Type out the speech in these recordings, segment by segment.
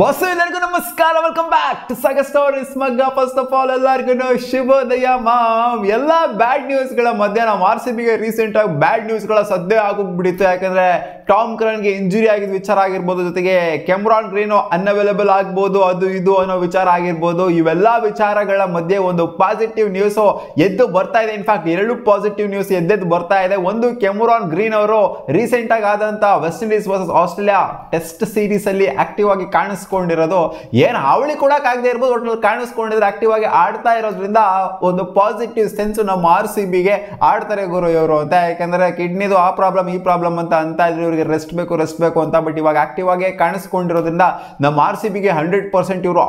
Bus ಎಲ್ಲರಿಗೂ ನಮಸ್ಕಾರ, welcome back to Sagar Stories ಮಗ್ಗ. ಫಸ್ಟ್ ಆಫ್ ಆಲ್ ಎಲ್ಲರಿಗೂ ಶುಭೋದಯ ಮಾಮ್. ಎಲ್ಲ ಬ್ಯಾಡ್ ನ್ಯೂಸ್ ಗಳ ಮಧ್ಯೆ ನಾವು RCBಗೆ ರೀಸೆಂಟ್ ಆಗಿ ಬ್ಯಾಡ್ ನ್ಯೂಸ್ ಗಳ ಸದ್ಯ ಆಗೋಗ್ಬಿಟ್ಟಿತ್ತು. ಯಾಕಂದ್ರೆ ಟಾಮ್ ಕರನ್ಗೆ ಇಂಜುರಿ ಆಗಿದ್ದ ವಿಚಾರ ಆಗಿರ್ಬೋದು, ಜೊತೆಗೆ ಕೆಮ್ರಾನ್ ಗ್ರೀನ್ ಅನ್ಅವೈಲೇಬಲ್ ಆಗ್ಬೋದು, ಅದು ಇದು ಅನ್ನೋ ವಿಚಾರ ಆಗಿರ್ಬೋದು. ಇವೆಲ್ಲ ವಿಚಾರಗಳ ಮಧ್ಯೆ ಒಂದು ಪಾಸಿಟಿವ್ ನ್ಯೂಸ್ ಎದ್ದು ಬರ್ತಾ ಇದೆ. ಇನ್ಫ್ಯಾಕ್ಟ್ ಎರಡು ಪಾಸಿಟಿವ್ ನ್ಯೂಸ್ ಎದ್ದೆದ್ದು ಬರ್ತಾ ಇದೆ. ಒಂದು, ಕೆಮ್ರಾನ್ ಗ್ರೀನ್ ಅವರು ರೀಸೆಂಟ್ ಆಗಿ ಆದಂತ West Indies versus Australia test series ಅಲ್ಲಿ ಆಕ್ಟಿವ್ ಆಗಿ ಕಾಣಿಸ್ಕೊಂಡಿರೋದು, ಏನು ಅವಳಿ ಕೊಡಕ್ ಆಗದೆ ಇರ್ಬೋದು, ಒಟ್ಟಿನಲ್ಲಿ ಕಾಣಿಸ್ಕೊಂಡಿದ್ರೆ ಆಕ್ಟಿವ್ ಆಗಿ ಆಡ್ತಾ ಇರೋದ್ರಿಂದ ಒಂದು ಪಾಸಿಟಿವ್ ಸೆನ್ಸ್ ನಮ್ಮ RCBಗೆ ಆಡ್ತಾರೆ ಗುರು ಇವರು ಅಂತ. ಯಾಕಂದ್ರೆ ಕಿಡ್ನಿದು ಆ ಪ್ರಾಬ್ಲಮ್ ಈ ಪ್ರಾಬ್ಲಮ್ ಅಂತ ಇದ್ರೆ ಇವರಿಗೆ ರೆಸ್ಟ್ ಬೇಕು ಅಂತ. ಬಟ್ ಇವಾಗ ಆಕ್ಟಿವ್ ಆಗಿ ಕಾಣಿಸ್ಕೊಂಡಿರೋದ್ರಿಂದ ನಮ್ಮ RCBಗೆ 100% ಇವರು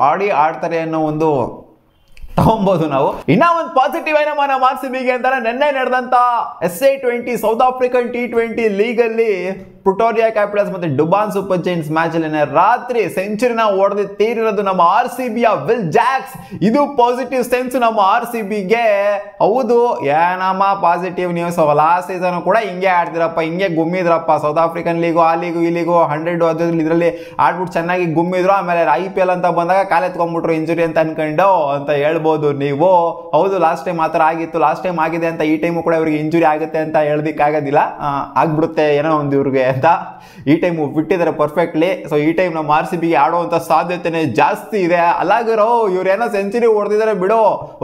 ಆಡ್ತಾರೆ ಅನ್ನೋ ಒಂದು ತಗೊಬಹುದು ನಾವು. ಇನ್ನ ಒಂದು ಪಾಸಿಟಿವ್ ಏನಮ್ಮ ನಮ್ಮ RCBಗೆ ಅಂತಾರೆ, ನಿನ್ನೆ ನಡೆದಂತ SA20 south African T20 league ಅಲ್ಲಿ ಪ್ರಿಟೋರಿಯಾ ಕ್ಯಾಪಿಟಲ್ಸ್ ಮತ್ತೆ ಡುಬಾನ್ ಸೂಪರ್ ಜೈಂಟ್ಸ್ ಮ್ಯಾಚ್ ಅಲ್ಲಿ ರಾತ್ರಿ ಸೆಂಚುರಿನ ಹೊಡೆದು ತೀರಿರೋದು ನಮ್ಮ RCBಯ ವಿಲ್ ಜಾಕ್ಸ್. ಇದು ಪಾಸಿಟಿವ್ ಸೆನ್ಸ್ ನಮ್ಮ RCBಗೆ. ಹೌದು, ಏನಮ್ಮ ಪಾಸಿಟಿವ್ ನ್ಯೂಸ್. ಲಾಸ್ಟ್ ಸೀಸನ್ ಕೂಡ ಹಿಂಗೆ ಆಡ್ತಿರಪ್ಪ, ಹಿಂಗೆ ಗುಮ್ಮಿದ್ರಪ್ಪ. ಸೌತ್ ಆಫ್ರಿಕನ್ ಲೀಗು ಆ ಲೀಗು ಈ ಲೀಗು 100 ಇದರಲ್ಲಿ ಆಡ್ಬಿಟ್ಟು ಚೆನ್ನಾಗಿ ಗುಮ್ಮಿದ್ರು. ಆಮೇಲೆ IPL ಅಂತ ಬಂದಾಗ ಕಾಲೆತ್ಕೊಂಡ್ಬಿಟ್ರು ಇಂಜುರಿ ಅಂತ ಅನ್ಕೊಂಡು ಅಂತ ಹೇಳ್ಬೋದು ನೀವು. ಹೌದು, ಲಾಸ್ಟ್ ಟೈಮ್ ಆ ಥರ ಆಗಿತ್ತು. ಲಾಸ್ಟ್ ಟೈಮ್ ಆಗಿದೆ ಅಂತ ಈ ಟೈಮು ಕೂಡ ಇವ್ರಿಗೆ ಇಂಜುರಿ ಆಗುತ್ತೆ ಅಂತ ಹೇಳೋದಕ್ಕಾಗೋದಿಲ್ಲ, ಆಗ್ಬಿಡುತ್ತೆ ಏನೋ ಒಂದು ಇವ್ರಿಗೆ ಅಂತ. ಈ ಟೈಮ್ ಬಿಟ್ಟಿದ್ದಾರೆ ಪರ್ಫೆಕ್ಟ್ಲಿ. ಸೊ ಈ ಟೈಮ್ ನಮ್ಮ RCBಗೆ ಆಡುವಂತ ಸಾಧ್ಯತೆನೇ ಜಾಸ್ತಿ ಇದೆ. ಅಲ್ಲಾಗಿರೋ ಇವ್ರು ಏನೋ ಸೆಂಚುರಿ ಹೊಡೆದಿದ್ದಾರೆ ಬಿಡು.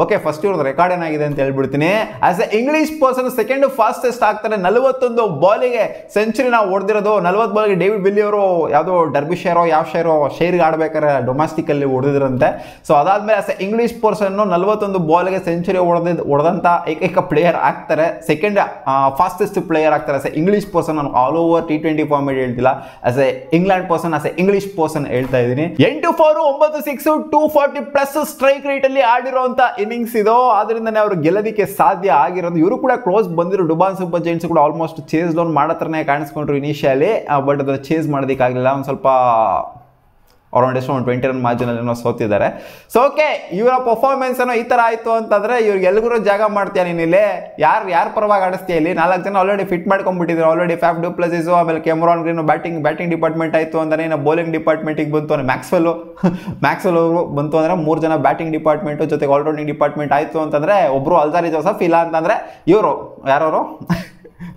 ಓಕೆ, ಫಸ್ಟ್ ಇವ್ರದ್ದು ರೆಕಾರ್ಡ್ ಏನಾಗಿದೆ ಅಂತ ಹೇಳ್ಬಿಡ್ತೀನಿ. As a English person second fastest ಆಗ್ತಾರೆ. 41 ಬಾಲಿಗೆ ಸೆಂಚುರಿನ ಹೊಡೆದಿರೋದು. 40 ಬಾಲ್ಗೆ ಡೇವಿಡ್ ವಿಲ್ಲಿ ಅವರು ಯಾವುದೋ ಡರ್ಬಿ ಶೇರ್ಗೆ ಆಡ್ಬೇಕಾದ್ರೆ ಡೊಮೆಸ್ಟಿಕ್ ಅಲ್ಲಿ ಹೊಡೆದಿದ್ರಂತೆ. ಸೊ ಅದಾದ್ಮೇಲೆ ಆಸ್ ಎ ಇಂಗ್ಲಿಷ್ ಪರ್ಸನ್ 41 ಬಾಲ್ಗೆ ಸೆಂಚುರಿ ಹೊಡೆದಂತ ಏಕೈಕ ಪ್ಲೇಯರ್ ಆಗ್ತಾರೆ. ಸೆಕೆಂಡ್ ಫಾಸ್ಟೆಸ್ಟ್ ಪ್ಲೇಯರ್ ಆಗ್ತಾರೆ ಆಸ್ ಎ ಇಂಗ್ಲಿಷ್ ಪರ್ಸನ್. ನಾನು ಆಲ್ ಓವರ್ T20 ಫಾರ್ಮೇಟ್ ಹೇಳ್ತಿಲ್ಲ, as a England person, as a English person ಹೇಳ್ತಾ ಇದ್ದೀನಿ. 8-4 9 6 240 ಪ್ಲಸ್ ಸ್ಟ್ರೈಕ್ ರೇಟ್ ಅಲ್ಲಿ ಆಡಿರುವಂತ ಇನ್ನಿಂಗ್ಸ್ ಇದು. ಆದ್ರಿಂದನೇ ಅವರು ಗೆಲ್ಲೋದಕ್ಕೆ ಸಾಧ್ಯ ಆಗಿರೋದು. ಇವರು ಕೂಡ ಕ್ಲೋಸ್ ಬಂದಿರೋ ಡುಬಾನ್ ಸೂಪರ್ ಜೈಂಟ್ಸ್ ಕೂಡ ಆಲ್ಮೋಸ್ಟ್ ಚೇಸ್ ಡೌನ್ ಮಾಡತ್ರನೇ ಕಾಣಿಸ್ಕೊಂಡ್ರು ಇನಿಷಿಯಲಿ. ಬಟ್ ಅದರ ಚೇಸ್ ಮಾಡೋದಕ್ಕಾಗಲಿಲ್ಲ. ಒಂದು ಸ್ವಲ್ಪ ಅರೌಂಡ್ ಎಷ್ಟು 20 ರನ್ ಮಾರ್ಜಿನಲ್ಲಿ ಏನೋ ಸೋತಿದ್ದಾರೆ. ಸೊ ಓಕೆ, ಇವರ ಪರ್ಫಾರ್ಮೆನ್ಸ್ ಏನೋ ಈ ಥರ ಆಯಿತು ಅಂತಂದರೆ ಇವ್ರಿಗೆ ಎಲ್ರಿಗೂ ಜಾಗ ಮಾಡ್ತೀಯ ನೀನು ಇಲ್ಲಿ. ಯಾರು ಪರವಾಗಿ ಆಡಿಸ್ತೀಯ ಇಲ್ಲಿ? 4 ಜನ already fit ಮಾಡ್ಕೊಂಡ್ಬಿಟ್ಟಿದ್ರು. Already ಫ್ಯಾಫ್ du Plessis, ಆಮೇಲೆ ಕೆಮ್ರಾನ್ ಗ್ರೀನ್ ಬ್ಯಾಟಿಂಗ್ ಡಿಪಾರ್ಟ್ಮೆಂಟ್ ಆಯಿತು ಅಂದರೆ ಇನ್ನು ಬೌಲಿಂಗ್ ಡಿಪಾರ್ಟ್ಮೆಂಟಿಗೆ ಬಂತು ಅಂದರೆ ಮ್ಯಾಕ್ಸ್ವೆಲ್ ಅವರು ಬಂತು ಅಂದರೆ 3 ಜನ ಬ್ಯಾಟಿಂಗ್ ಡಿಪಾರ್ಟ್ಮೆಂಟು ಜೊತೆಗೆ ಆಲ್ರೌಂಡಿಂಗ್ ಡಿಪಾರ್ಟ್ಮೆಂಟ್ ಆಯಿತು ಅಂತಂದರೆ ಒಬ್ಬರು ಅಲ್ಜಾರಿ ಜೋಸಫ್, ಇಲ್ಲ ಅಂತಂದರೆ ಇವರು ಯಾರವರು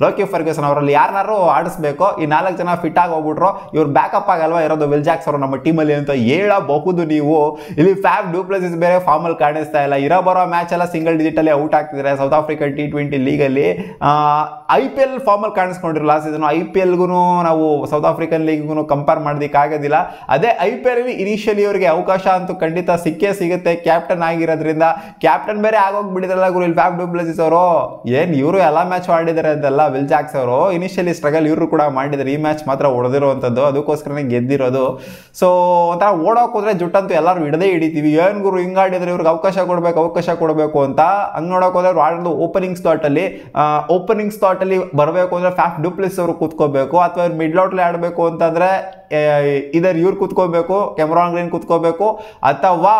ಲೋಕಿ ಫರ್ಗ್ಯೂಸನ್ ಅವರಲ್ಲಿ ಯಾರನ್ನಾರು ಆಡಿಸ್ಬೇಕು. ಈ 4 ಜನ ಫಿಟ್ ಆಗಿ ಹೋಗ್ಬಿಟ್ರು. ಇವ್ರು ಬ್ಯಾಕಪ್ ಆಗಲ್ವಾ ಇರೋದು ವಿಲ್ ಜಾಕ್ಸ್ ಅವರು ನಮ್ಮ ಟೀಮಲ್ಲಿ ಅಂತ ಹೇಳಬಹುದು ನೀವು. ಇಲ್ಲಿ ಫ್ಯಾಫ್ ಡು ಪ್ಲೆಸಿಸ್ ಬೇರೆ ಫಾರ್ಮಲ್ಲಿ ಕಾಣಿಸ್ತಾ ಇಲ್ಲ. ಬರೋ ಮ್ಯಾಚ್ ಎಲ್ಲ ಸಿಂಗಲ್ ಡಿಜಿಟಲ್ಲಿ ಔಟ್ ಆಗ್ತಿದ್ದಾರೆ south African T20 legally. IPL ಫಾರ್ಮಲ್ಲಿ ಕಾಣಿಸ್ಕೊಂಡಿರಲ್ಲ ಸೀಸನ್. IPLಗೂ ನಾವು ಸೌತ್ ಆಫ್ರಿಕನ್ ಲೀಗ್ಗೂ ಕಂಪೇರ್ ಮಾಡೋದಕ್ಕಾಗೋದಿಲ್ಲ. ಅದೇ IPL ಅಲ್ಲಿ ಇನಿಷಿಯಲಿ ಇವರಿಗೆ ಅವಕಾಶ ಅಂತೂ ಖಂಡಿತ ಸಿಗುತ್ತೆ. ಕ್ಯಾಪ್ಟನ್ ಆಗಿರೋದ್ರಿಂದ ಕ್ಯಾಪ್ಟನ್ ಬೇರೆ ಆಗೋಗ್ಬಿಟ್ಟಿದ್ರಲ್ಲ ಗುರು ಇಲ್ಲಿ ಫ್ಯಾಫ್ ಡು ಪ್ಲೆಸಿಸ್ ಅವರು. ಏನು ಇವರು ಎಲ್ಲ ಮ್ಯಾಚ್ ಆಡಿದ್ದಾರೆ ಅಂತಲ್ಲ ವಿಲ್ ಜಾಕ್ಸ್ ಅವರು. ಇನಿಷಿಯಲಿ ಸ್ಟ್ರಗಲ್ ಇವರು ಕೂಡ ಮಾಡಿದ್ದಾರೆ. ಈ ಮ್ಯಾಚ್ ಮಾತ್ರ ಹೊಡೆದಿರುವಂಥದ್ದು, ಅದಕ್ಕೋಸ್ಕರನೇ ಗೆದ್ದಿರೋದು. ಸೊ ಒಂಥರ ಓಡೋಕೆ ಹೋದ್ರೆ ಜುಟ್ಟಂತೂ ಎಲ್ಲರೂ ಹಿಡಿತೀವಿ. ಏನು ಗುರು ಹಿಂಗೆ ಆಡಿದ್ರೆ ಇವ್ರಿಗೆ ಅವಕಾಶ ಕೊಡಬೇಕು ಅಂತ. ಹಂಗೆ ನೋಡೋಕೆ ಹೋದ್ರೆ ಅವ್ರು ಆಡೋದು ಓಪನಿಂಗ್ ಸ್ಲಾಟ್ ಅಲ್ಲಿ ಬರಬೇಕು ಅಂದ್ರೆ ಫ್ಯಾಫ್ ಡು ಪ್ಲೆಸಿಸ್ ಅವರು ಕೂತ್ಕೋಬೇಕು, ಅಥವಾ ಇವ್ರು ಮಿಡ್ಲ್ ಔಟ್ಲಿ ಆಡಬೇಕು ಅಂತಂದ್ರೆ ಇದರ್ ಇವ್ರು ಕೂತ್ಕೋಬೇಕು, ಕೆಮ್ರಾನ್ ಗ್ರೀನ್ ಕೂತ್ಕೋಬೇಕು, ಅಥವಾ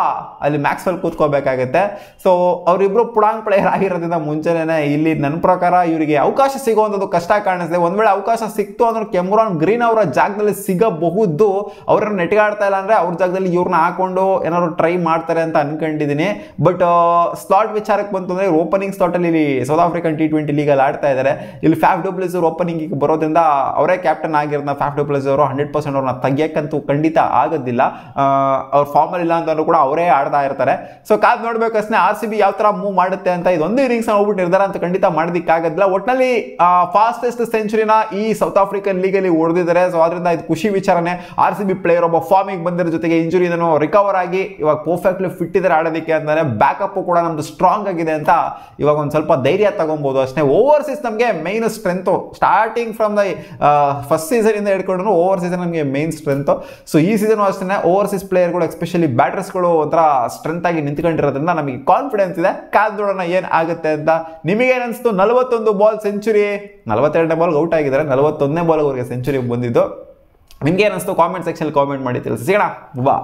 ಅಲ್ಲಿ ಮ್ಯಾಕ್ಸ್ವೆಲ್ ಕೂತ್ಕೋಬೇಕಾಗತ್ತೆ. ಸೊ ಅವರಿಬ್ರು ಪುಡಾಂಗ್ ಪ್ಲೇಯರ್ ಆಗಿರೋದ್ರಿಂದ ಮುಂಚೆನೇ ಇಲ್ಲಿ ನನ್ನ ಪ್ರಕಾರ ಇವರಿಗೆ ಅವಕಾಶ ಸಿಗುವಂಥದ್ದು ಕಷ್ಟ ಕಾಣಿಸ್ದೆ. ಒಂದ್ ವೇಳೆ ಅವಕಾಶ ಸಿಕ್ತು ಅಂದ್ರೆ ಕೆಮ್ರಾನ್ ಗ್ರೀನ್ ಅವರ ಜಾಗದಲ್ಲಿ ಸಿಗಬಹುದು. ಅವ್ರನ್ನ ನೆಟ್ಗಾಡ್ತಾ ಇಲ್ಲ ಅಂದ್ರೆ ಅವ್ರ ಜಾಗದಲ್ಲಿ ಇವ್ರನ್ನ ಹಾಕೊಂಡು ಏನಾದ್ರು ಟ್ರೈ ಮಾಡ್ತಾರೆ ಅಂತ ಅನ್ಕೊಂಡಿದ್ದೀನಿ. ಬಟ್ ಸ್ಲಾಟ್ ವಿಚಾರಕ್ಕೆ ಬಂತು ಅಂದ್ರೆ ಓಪನಿಂಗ್ ಸ್ಲಾಟ್ ಅಲ್ಲಿ ಸೌತ್ ಆಫ್ರಿಕನ್ T20 ಲೀಗಲ್ಲಿ ಆಡ್ತಾ ಇದ್ದಾರೆ. ಇಲ್ಲಿ ಫ್ಯಾಫ್ ಡು ಪ್ಲೆಸಿಸ್ ಓಪನಿಂಗ್ ಬರೋದ್ರಿಂದ ಅವರೇ ಕ್ಯಾಪ್ಟನ್ ಆಗಿರೋದ್ನ ಫ್ಯಾಫ್ ಡು ಪ್ಲೆಸಿಸ್ ಅವರು 100% ಅವ್ರನ್ನ ತೆಗಿಯಕ್ಕಂತೂ ಖಂಡಿತ ಆಗೋದಿಲ್ಲ. ಅವ್ರ ಫಾರ್ಮಲ್ ಇಲ್ಲ ಅಂತಂದ್ರೂ ಕೂಡ ಅವರೇ ಆಡ್ತಾ ಇರ್ತಾರೆ. ಸೊ ಕಾದ್ ನೋಡ್ಬೇಕಷ್ಟೇ RCB ಯಾವ ತರ ಮೂವ್ ಮಾಡುತ್ತೆ ಅಂತ. ಇದೊಂದು ಇನ್ನಿಂಗ್ಸ್ ಹೋಗ್ಬಿಟ್ಟು ನಿರ್ಧಾರ ಅಂತ ಖಂಡಿತ ಮಾಡೋದಕ್ಕಾಗೋದಿಲ್ಲ. ಒಟ್ಟಿನಲ್ಲಿ ಫಾಸ್ಟೆಸ್ಟ್ ಸೆಂಚುರಿನ ಈ ಸೌತ್ ಆಫ್ರಿಕನ್ ಲೀಗಲ್ಲಿ ಹೊಡೆದಿದ್ದಾರೆ. ಸೊ ಅದರಿಂದ ಇದು ಖುಷಿ ವಿಚಾರನೆ. RCB ಪ್ಲೇಯರ್ ಒಬ್ಬ ಫಾರ್ಮಿಗೆ ಬಂದಿರೋ ಜೊತೆಗೆ ಇಂಜುರಿಯನ್ನು ರಿಕವರ್ ಆಗಿ ಇವಾಗ ಪರ್ಫೆಕ್ಟ್ಲಿ ಫಿಟ್ ಇದ್ದಾರೆ ಆಡೋದಕ್ಕೆ ಅಂತಾನೆ. ಬ್ಯಾಕಪ್ ಕೂಡ ನಮ್ದು ಸ್ಟ್ರಾಂಗ್ ಆಗಿದೆ ಅಂತ ಇವಾಗ ಒಂದು ಸ್ವಲ್ಪ ಧೈರ್ಯ ತಗೊಬಹುದು ಅಷ್ಟೇ. ಓವರ್ಸೀಸ್ ನಮಗೆ main strength starting from the first season ಇಂದ ಹಿಡ್ಕೊಂಡ್ರು ಓವರ್ ಸೀಸನ್ ನಮಗೆ ಮೇನ್ ಸ್ಟ್ರೆಂತ್. ಸೊ ಈ ಸೀಸನ್ ಅಷ್ಟೇ ಓವರ್ಸೀಸ್ ಪ್ಲೇಯರ್ಗಳು ಎಸ್ಪೆಷಲಿ ಬ್ಯಾಟರ್ಸ್ಗಳು ಒಂಥರ ಸ್ಟ್ರೆಂತ್ ಆಗಿ ನಿಂತ್ಕೊಂಡಿರೋದ್ರಿಂದ ನಮಗೆ ಕಾನ್ಫಿಡೆನ್ಸ್ ಇದೆ. ಕಾದ್ ನೋಡೋಣ ಏನ್ ಆಗುತ್ತೆ ಅಂತ. ನಿಮಗೇನ್ ಅನಿಸ್ತು? 41 ಬಾಲ್ ಸೆಂಚುರಿ, 42ನೇ ಬಾಲ್ಗೆ ಔಟ್ ಆಗಿದ್ದಾರೆ, 41ನೇ ಬಾಲ್ ಅವರಿಗೆ ಸೆಂಚುರಿ ಬಂದಿದ್ದು. ನಿಮ್ಗೆ ಏನಿಸ್ತು? ಕಾಮೆಂಟ್ ಸೆಕ್ಷನ್ ಕಾಮೆಂಟ್ ಮಾಡಿ ತಿಳಿಸಿ. ಸಿಗೋಣ, ಬಾ.